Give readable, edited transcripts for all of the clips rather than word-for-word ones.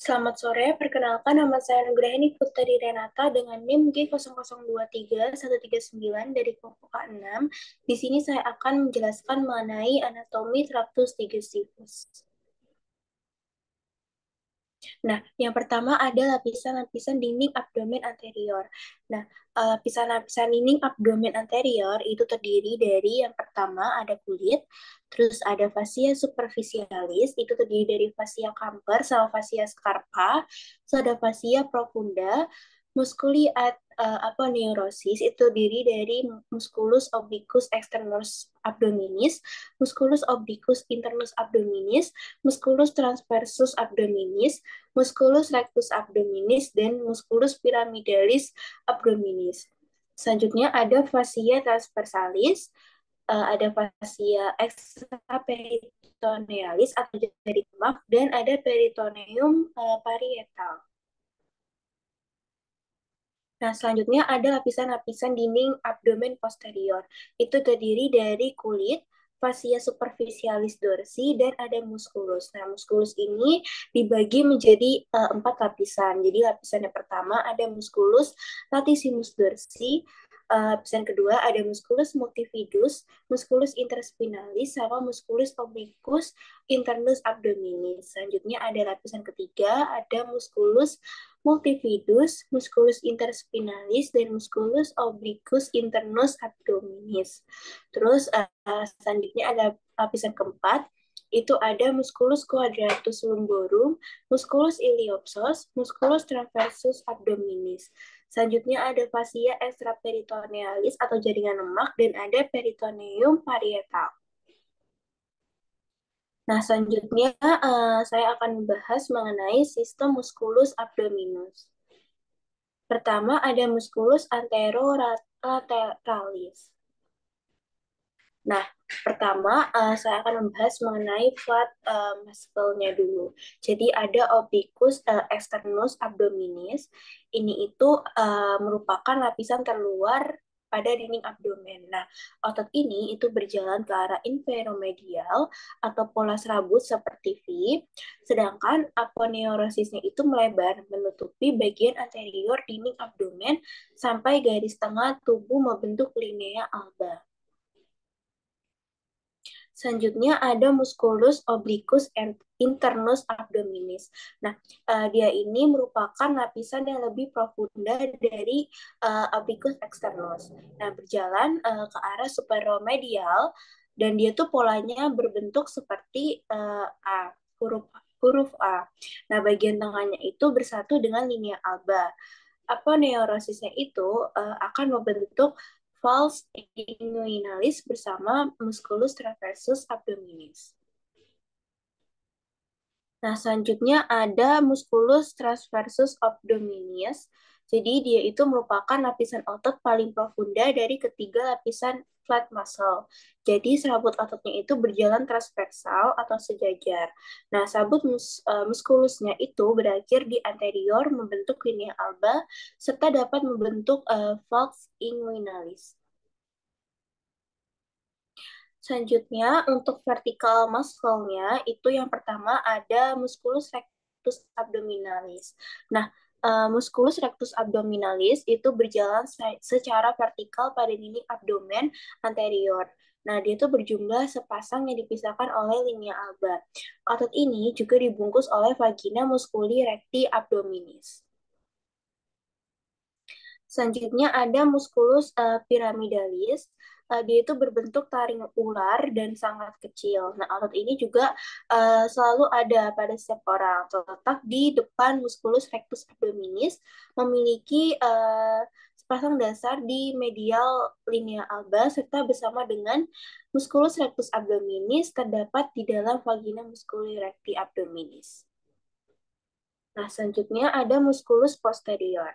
Selamat sore, perkenalkan nama saya Nugraheni Putri Renata dengan NIM G0023-139 dari kelompok K6. Di sini saya akan menjelaskan mengenai anatomi traktus digestivus. Nah, yang pertama ada lapisan-lapisan dinding abdomen anterior. Nah, lapisan-lapisan dinding abdomen anterior itu terdiri dari yang pertama ada kulit, terus ada fascia superficialis, itu terdiri dari fascia camper sama fascia scarpa, terus ada fascia profunda, musculi aponeurosis itu terdiri dari musculus obliquus externus abdominis, musculus obliquus internus abdominis, musculus transversus abdominis, musculus rectus abdominis, dan musculus pyramidalis abdominis. Selanjutnya ada fascia transversalis, ada fascia extraperitonealis atau dari lemak, dan ada peritoneum parietal. Nah, selanjutnya ada lapisan-lapisan dinding abdomen posterior. Itu terdiri dari kulit, fascia superficialis dorsi, dan ada musculus. Nah, musculus ini dibagi menjadi 4 lapisan. Jadi, lapisan yang pertama ada musculus latissimus dorsi, lapisan kedua ada musculus multifidus, musculus interspinalis, sama musculus obliquus internus abdominis. Selanjutnya ada lapisan ketiga, ada musculus multifidus, musculus interspinalis, dan musculus obliquus internus abdominis. Terus selanjutnya ada lapisan keempat, itu ada musculus quadratus lumborum, musculus iliopsoas, musculus transversus abdominis. Selanjutnya ada fascia extraperitonealis atau jaringan lemak, dan ada peritoneum parietal. Nah, selanjutnya saya akan membahas mengenai sistem musculus abdominus. Pertama ada musculus anterolaterales. Nah, pertama saya akan membahas mengenai flat muscle-nya dulu. Jadi ada obliquus externus abdominis. Ini itu merupakan lapisan terluar pada dinding abdomen. Nah, otot ini itu berjalan ke arah inferomedial atau pola serabut seperti V, sedangkan aponeurosisnya itu melebar menutupi bagian anterior dinding abdomen sampai garis tengah tubuh membentuk linea alba. Selanjutnya ada musculus obliquus internus abdominis. Nah, dia ini merupakan lapisan yang lebih profunda dari obliquus externus. Nah, berjalan ke arah superomedial, dan dia tuh polanya berbentuk seperti A, huruf A. Nah, bagian tengahnya itu bersatu dengan linea alba. Aponeurosisnya itu akan membentuk False inguinalis bersama musculus transversus abdominis. Nah, selanjutnya ada musculus transversus abdominis. Jadi dia itu merupakan lapisan otot paling profunda dari ketiga lapisan flat muscle. Jadi serabut ototnya itu berjalan transversal atau sejajar. Nah, sabut muskulusnya itu berakhir di anterior membentuk linea alba serta dapat membentuk falx inguinalis. Selanjutnya, untuk vertikal muscle-nya, itu yang pertama ada musculus rectus abdominalis. Nah, musculus rectus abdominalis itu berjalan secara vertikal pada dinding abdomen anterior. Nah, dia itu berjumlah sepasang yang dipisahkan oleh linea alba. Otot ini juga dibungkus oleh vagina musculi recti abdominis. Selanjutnya ada musculus pyramidalis. Dia itu berbentuk taring ular dan sangat kecil. Nah, otot ini juga selalu ada pada setiap orang. Terletak di depan musculus rectus abdominis, memiliki sepasang dasar di medial linea alba, serta bersama dengan musculus rectus abdominis terdapat di dalam vagina musculi recti abdominis. Nah, selanjutnya ada musculus posterior.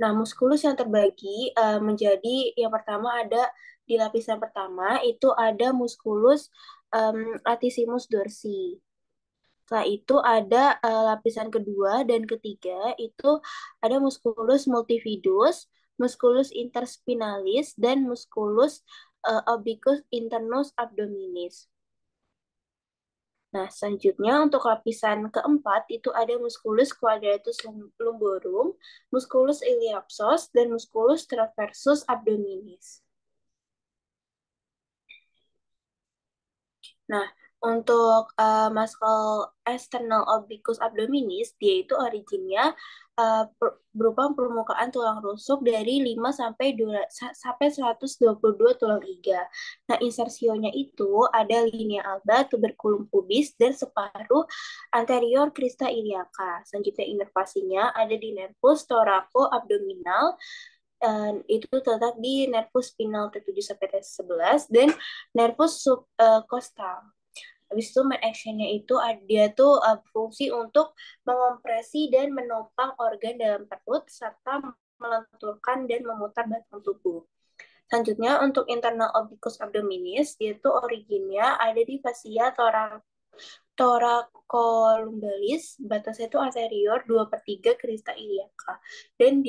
Nah, muskulus yang terbagi menjadi yang pertama ada di lapisan pertama itu ada muskulus latissimus dorsi. Setelah itu ada lapisan kedua dan ketiga itu ada muskulus multifidus, muskulus interspinalis, dan muskulus obliquus internus abdominis. Nah, selanjutnya untuk lapisan keempat itu ada musculus quadratus lumborum, musculus iliopsoas, dan musculus transversus abdominis. Nah, untuk muscle external obliquus abdominis, dia itu originnya berupa permukaan tulang rusuk dari 5 sampai 122 tulang iga. Nah, insersionya itu ada linea alba, tuberculum pubis, dan separuh anterior crista iliaca. Selanjutnya inervasinya ada di nervus thoraco-abdominal, itu terletak di nervus spinal T7 sampai T11 dan nervus subcostal. Habis itu main actionnya itu dia tuh fungsi untuk mengompresi dan menopang organ dalam perut serta melenturkan dan memutar batang tubuh. Selanjutnya untuk internal obliquus abdominis, dia tuh originnya ada di fascia thoracolumbalis, batasnya itu anterior 2/3 crista iliaca. Dan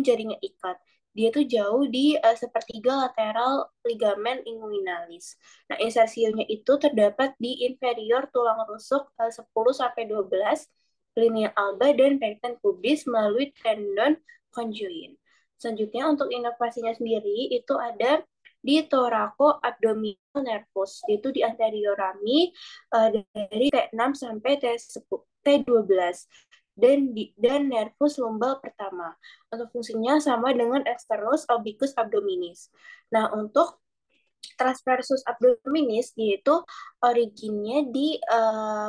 jaringnya ikat. Dia tuh jauh di sepertiga lateral ligamen inguinalis. Nah, insersionya itu terdapat di inferior tulang rusuk 10 sampai 12 linea alba dan recten pubis melalui tendon conjoin. Selanjutnya untuk inovasinya sendiri itu ada di thoracoabdominal nervus, itu di anterior rami dari T6 sampai T12 dan nervus lumbal pertama. Untuk fungsinya sama dengan externus obliquus abdominis. Nah, untuk transversus abdominis yaitu originnya di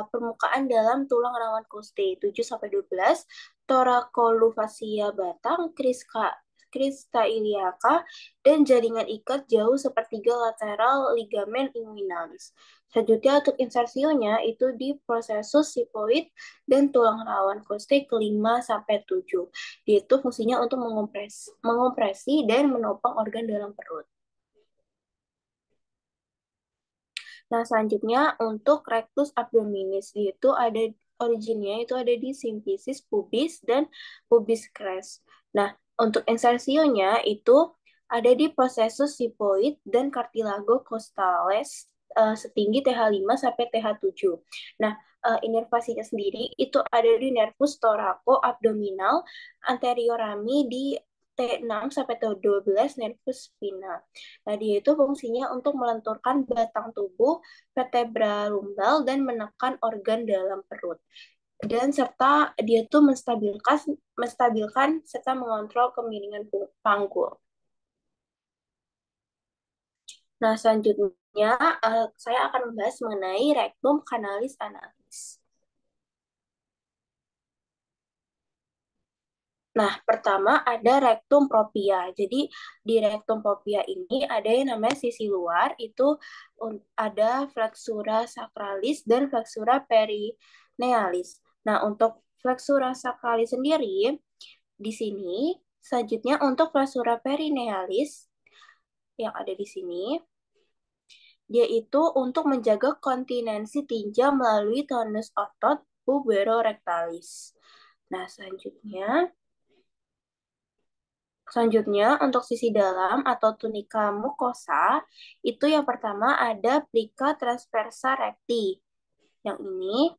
permukaan dalam tulang rawan koste 7 sampai 12, thoracolumbalia batang, crista iliaca, dan jaringan ikat jauh sepertiga lateral ligamen inguinalis. Selanjutnya untuk insersionya itu di processus sifoid dan tulang rawan koste kelima sampai 7. Itu fungsinya untuk mengompresi dan menopang organ dalam perut. Nah, selanjutnya untuk rectus abdominis itu ada originnya itu ada di symphysis pubis dan pubis cres. Nah, untuk insersionya itu ada di processus sifoid dan cartilago costales setinggi TH5 sampai TH7. Nah, inervasinya sendiri itu ada di nervus thoraco-abdominal anterior rami di T6 sampai T12 nervus spina. Nah, dia itu fungsinya untuk melenturkan batang tubuh, vertebra lumbal, dan menekan organ dalam perut. Dan serta dia itu menstabilkan serta mengontrol kemiringan panggul. Nah, selanjutnya saya akan membahas mengenai rectum canalis analis. Nah, pertama ada rektum propia. Jadi di rektum propia ini ada yang namanya sisi luar, itu ada flexura sacralis dan flexura perinealis. Nah, untuk flexura sacralis sendiri, di sini, selanjutnya untuk flexura perinealis yang ada di sini, dia itu untuk menjaga kontinensi tinja melalui tonus otot puberorectalis. Nah, Selanjutnya, untuk sisi dalam atau tunika mukosa, itu yang pertama ada plica transversa recti. Yang ini,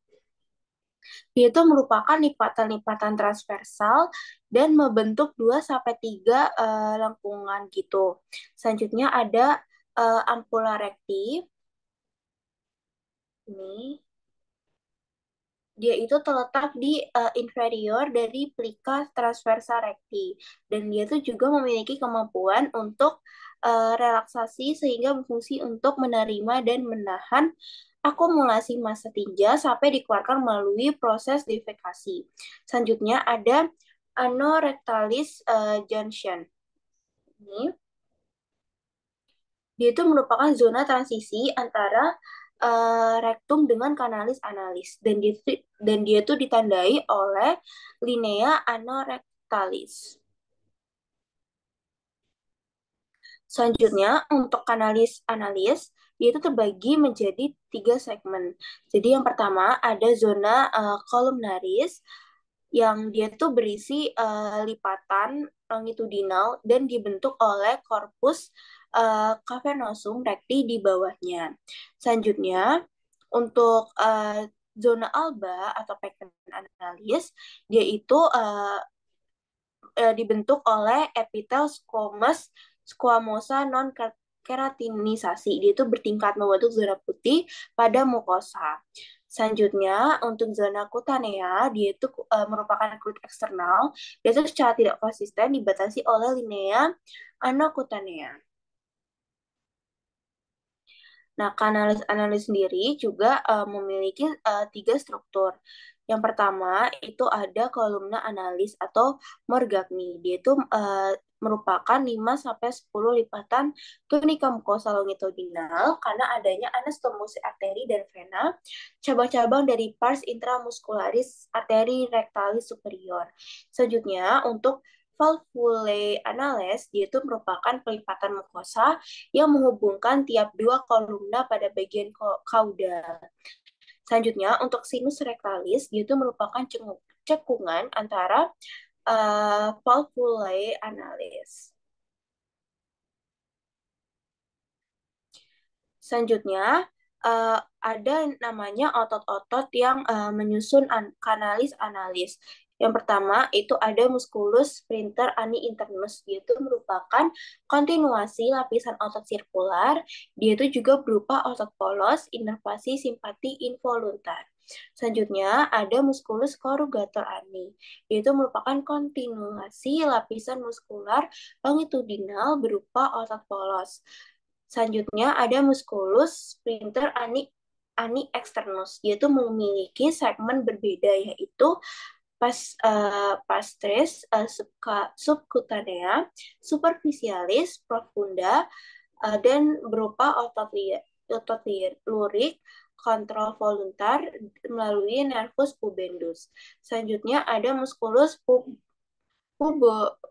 dia itu merupakan lipatan-lipatan transversal dan membentuk 2 sampai 3 lengkungan gitu. Selanjutnya ada ampula recti. Ini dia itu terletak di inferior dari plica transversa recti dan dia tuh juga memiliki kemampuan untuk relaksasi sehingga berfungsi untuk menerima dan menahan akumulasi massa tinja sampai dikeluarkan melalui proses defekasi. Selanjutnya ada anorectalis junction. Ini dia itu merupakan zona transisi antara rektum dengan kanalis analis dan dia itu ditandai oleh linea anorectalis. Selanjutnya untuk kanalis analis dia itu terbagi menjadi 3 segmen. Jadi yang pertama ada zona columnaris yang dia tuh berisi lipatan longitudinal dan dibentuk oleh korpus cavernosum recti di bawahnya. Selanjutnya Untuk zona alba atau pattern analis, dia itu dibentuk oleh epitel squamosa non keratinisasi. Dia itu bertingkat membentuk zona putih pada mukosa. Selanjutnya, untuk zona kutanea, dia itu merupakan kulit eksternal. Dia itu secara tidak konsisten dibatasi oleh linea anokutanea. Nah, kanalis-analis sendiri juga memiliki tiga struktur. Yang pertama itu ada kolumna analis atau Morgagni. Dia itu merupakan 5 sampai 10 lipatan tunika mukosa longitudinal karena adanya anastomosis arteri dan vena, cabang-cabang dari pars intramuscularis arteri rectalis superior. Selanjutnya, untuk valvulae anales, dia itu merupakan pelipatan mukosa yang menghubungkan tiap dua kolumna pada bagian kaudal. Selanjutnya, untuk sinus rectalis, dia itu merupakan cekungan antara valvulae analis. Selanjutnya, ada namanya otot-otot yang menyusun kanalis analis. Yang pertama itu ada musculus sphincter ani internus. Dia itu merupakan kontinuasi lapisan otot sirkular. Dia itu juga berupa otot polos, inervasi, simpati, involuntar. Selanjutnya ada musculus corrugator ani. Dia itu merupakan kontinuasi lapisan muskular longitudinal berupa otot polos. Selanjutnya ada musculus sphincter ani externus. Dia itu memiliki segmen berbeda yaitu pastris subcutanea, superficialis profunda, dan berupa otot lurik kontrol voluntar melalui nervus pubendus. Selanjutnya ada musculus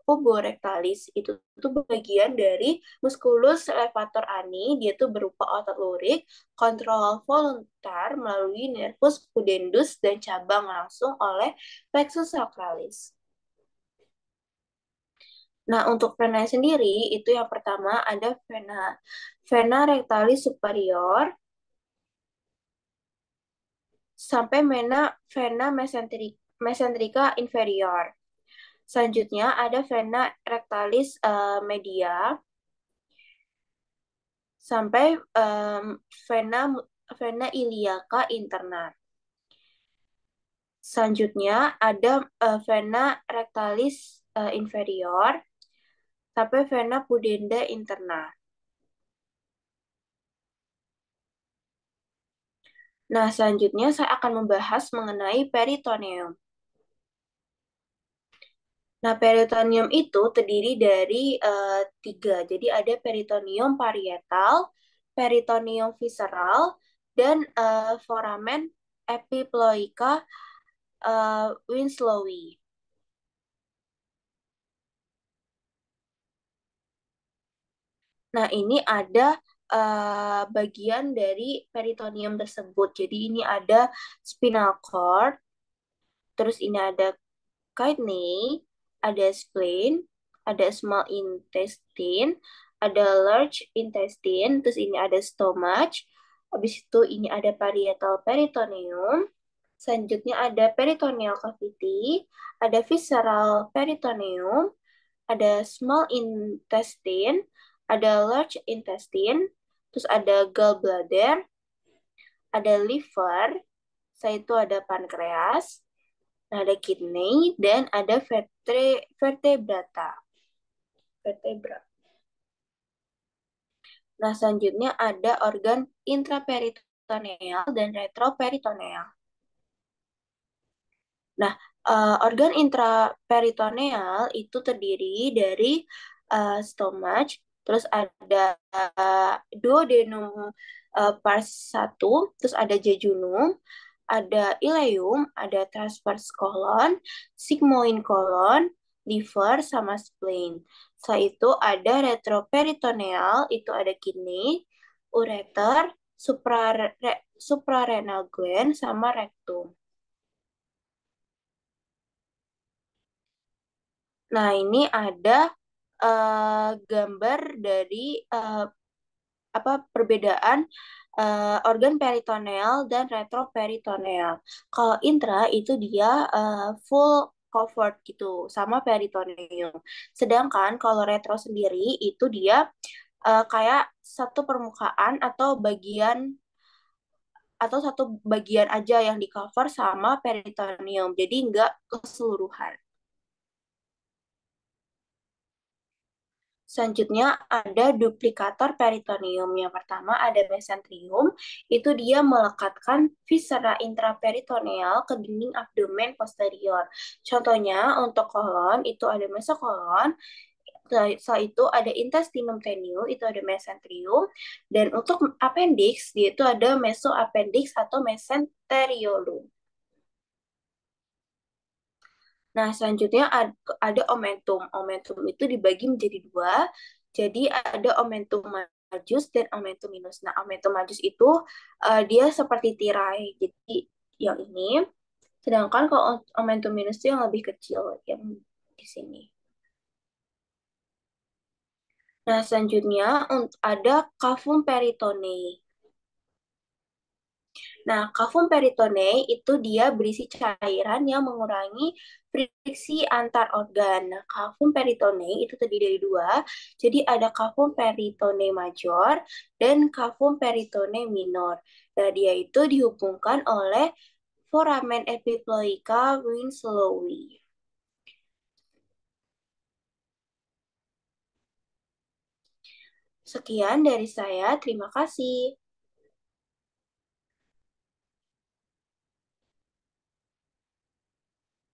puborectalis itu tuh bagian dari musculus levator ani. Dia tuh berupa otot lurik kontrol voluntar melalui nervus pudendus dan cabang langsung oleh plexus sacralis. Nah, untuk vena sendiri itu yang pertama ada vena rectalis superior sampai vena mesenterica inferior. Selanjutnya ada vena rectalis media sampai vena vena iliaca interna. Selanjutnya ada vena rectalis inferior sampai vena pudenda interna. Nah, selanjutnya saya akan membahas mengenai peritoneum. Nah, peritoneum itu terdiri dari tiga. Jadi ada peritoneum parietal, peritoneum visceral, dan foramen epiploica Winslowi. Nah, ini ada bagian dari peritoneum tersebut. Jadi ini ada spinal cord, terus ini ada kidney, ada spleen, ada small intestine, ada large intestine, terus ini ada stomach, habis itu ini ada parietal peritoneum, selanjutnya ada peritoneal cavity, ada visceral peritoneum, ada small intestine, ada large intestine, terus ada gallbladder, ada liver, saya itu ada pankreas, ada kidney, dan ada vertebrata. Vertebra. Nah, selanjutnya ada organ intraperitoneal dan retroperitoneal. Nah, organ intraperitoneal itu terdiri dari stomach, terus ada duodenum pars 1, terus ada jejunum, ada ileum, ada transverse colon, sigmoid colon, liver, sama spleen. Setelah itu ada retroperitoneal, itu ada kidney, ureter, suprarenal gland, sama rectum. Nah, ini ada gambar dari perbedaan organ peritoneal dan retroperitoneal. Kalau intra itu dia full covered gitu sama peritoneum. Sedangkan kalau retro sendiri itu dia kayak satu permukaan atau satu bagian aja yang di cover sama peritoneum. Jadi nggak keseluruhan. Selanjutnya ada duplikator peritoneum. Yang pertama ada mesenterium, itu dia melekatkan viscera intraperitoneal ke dinding abdomen posterior. Contohnya untuk kolon itu ada mesokolon, setelah itu ada intestinum tenue, itu ada mesenterium, dan untuk appendix dia itu ada mesoappendix atau mesenteriolum. Nah, selanjutnya ada omentum. Omentum itu dibagi menjadi dua. Jadi ada omentum majus dan omentum minus. Nah, omentum majus itu dia seperti tirai. Jadi yang ini. Sedangkan kalau omentum minus itu yang lebih kecil yang di sini. Nah, selanjutnya ada cavum peritoneae. Nah, kafum peritoneae itu dia berisi cairan yang mengurangi friksi antar organ. Nah, kafum peritoneae itu terdiri dari dua. Jadi ada kafum peritoneae major dan kafum peritoneae minor. Nah, dia itu dihubungkan oleh foramen epiploica Winslowi. Sekian dari saya, terima kasih.